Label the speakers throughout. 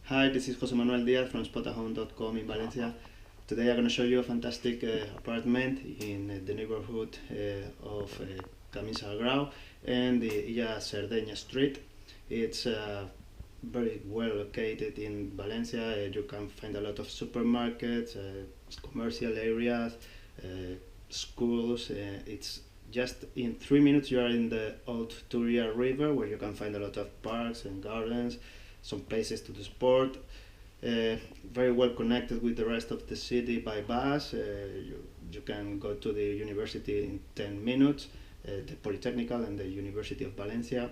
Speaker 1: Hi, this is Jose Manuel Diaz from Spotahome.com in Valencia. Today I'm going to show you a fantastic apartment in the neighborhood of Camins al Grau and the Illa Cerdeña Street. It's very well located in Valencia. You can find a lot of supermarkets, commercial areas, schools. It's just in 3 minutes you are in the old Turia river, where you can find a lot of parks and gardens, some places to do sport. Very well connected with the rest of the city by bus. You can go to the university in 10 minutes, the Polytechnical and the University of Valencia,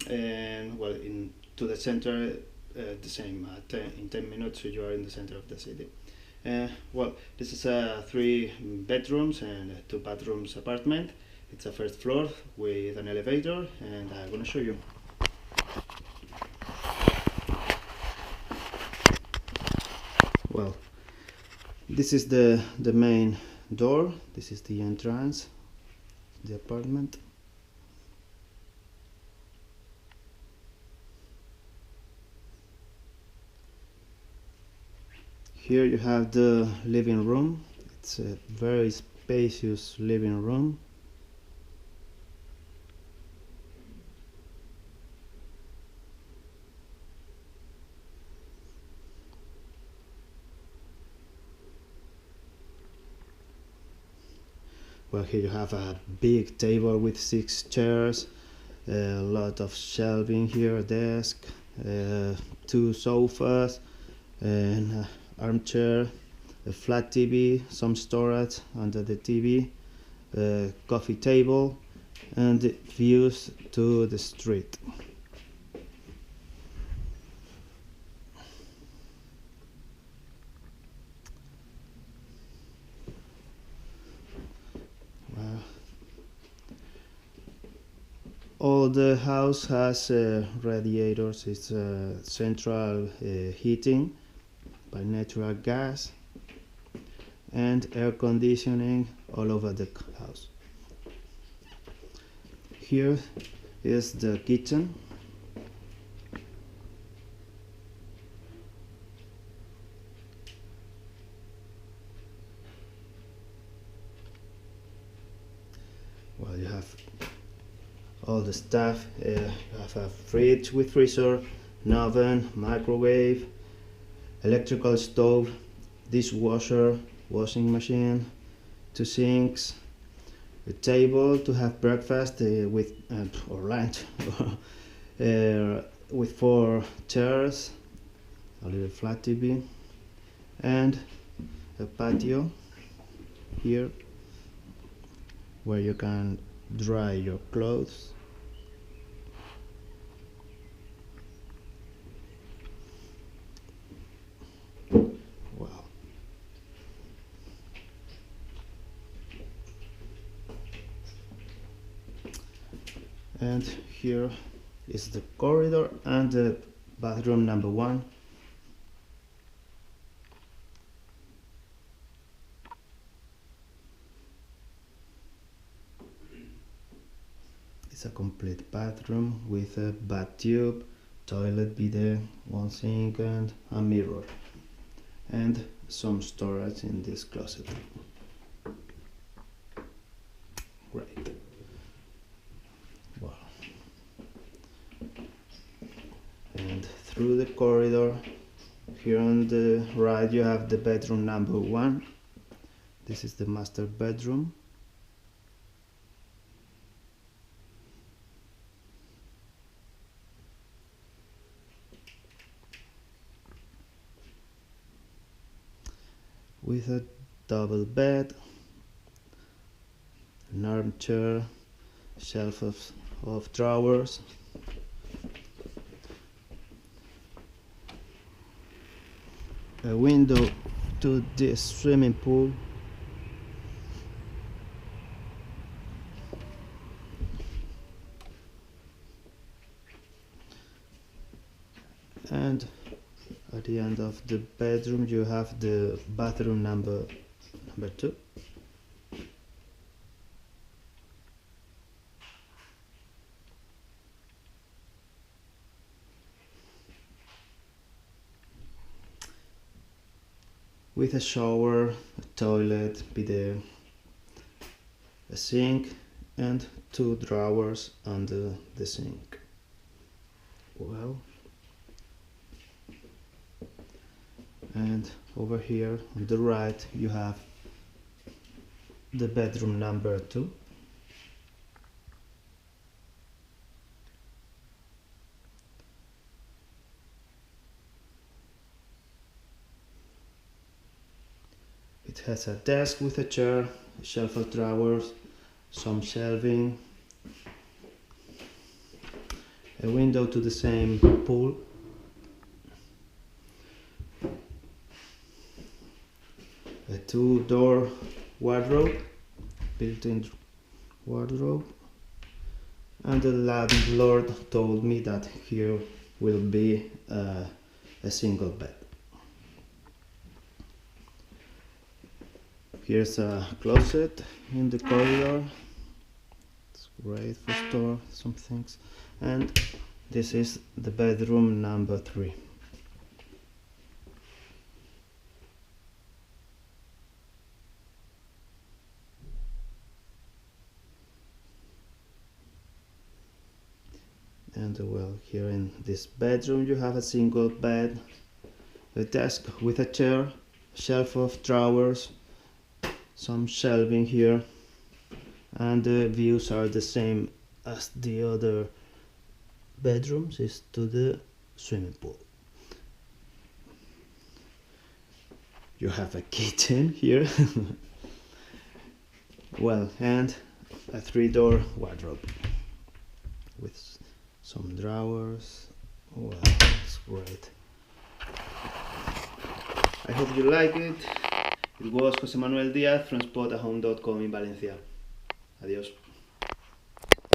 Speaker 1: and well, to the center, the same. In 10 minutes you are in the center of the city. Well, this is a 3 bedrooms and 2 bathrooms apartment. It's a first floor with an elevator, and I'm gonna show you. Well, this is the main door. This is the entrance, the apartment. Here you have the living room. It's a very spacious living room. Well, here you have a big table with 6 chairs, a lot of shelving here, a desk, 2 sofas, an armchair, a flat TV, some storage under the TV, a coffee table, and views to the street. All the house has radiators. It's central heating by natural gas and air conditioning all over the house. Here is the kitchen. Well, you have all the stuff. You have a fridge with freezer, an oven, microwave, electrical stove, dishwasher, washing machine, 2 sinks, a table to have breakfast with or lunch with 4 chairs, a little flat TV, and a patio here where you can dry your clothes. Wow. And here is the corridor and the bathroom number 1. It's a complete bathroom with a bathtub, toilet, bidet, 1 sink and a mirror, and some storage in this closet. Great. Wow. And through the corridor, here on the right you have the bedroom number 1. This is the master bedroom. With a double bed, an armchair, shelf of drawers, a window to the swimming pool, and at the end of the bedroom you have the bathroom number 2. with a shower, a toilet, bidet, a sink and 2 drawers under the sink. Well, and over here on the right you have the bedroom number 2. It has a desk with a chair, a shelf of drawers, some shelving, a window to the same pool, a 2-door wardrobe, built-in wardrobe, and the landlord told me that here will be a single bed. Here's a closet in the corridor. It's great for store some things. And this is the bedroom number 3. And well, here in this bedroom you have a single bed, a desk with a chair, shelf of drawers, some shelving here, and the views are the same as the other bedrooms, is to the swimming pool. You have a kitchen here. Well, and a 3-door wardrobe with some drawers. Well, it's great. I hope you like it. It was José Manuel Díaz from Spotahome.com in Valencia. Adiós.